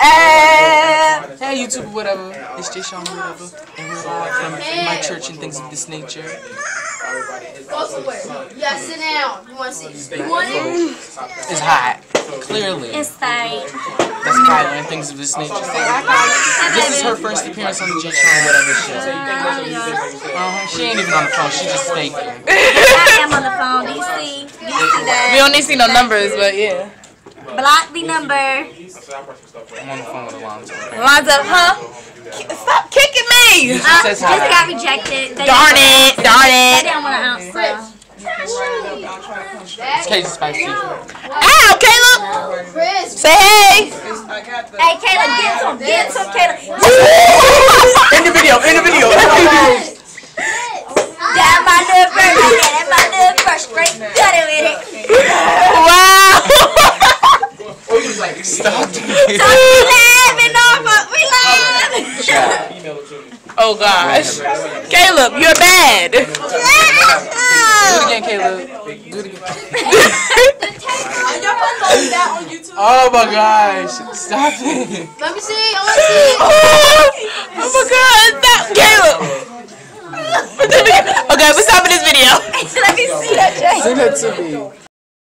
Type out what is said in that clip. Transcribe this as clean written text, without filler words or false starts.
Hey YouTube, whatever. It's Jay Sean, whatever. And we're live from my church and things of this nature. Go somewhere. Yeah, sit down. You want to see? You want it? It's hot. Clearly. It's tight. That's Kyla and things of this nature. This is her first appearance on the Jay Sean whatever show. She ain't even on the phone. She just faking. I am on the phone. Do you see? Do you see that? We only see no numbers, but yeah. Block the number. I'm on the phone with Alonzo. Alonzo, huh? Stop kicking me! This got rejected. Darn it! Darn They it! didn't want to answer. It's Casey Spicy. Ow, Caleb! Chris. Say hey! Hey, Caleb, get some. Get some, Caleb. In the video, in the video. That's my little bird. That's my little bird. Straight got it with it. Wow! Stop So we laughing off of. We laughing. Oh gosh. Caleb, you're bad. Do it again, Caleb. Do it again. Oh my gosh. Stop it. Let me see. I want to see. Oh my god, stop, Caleb! Okay, we're stopping this video. Let me see that, Jay. Send it to me.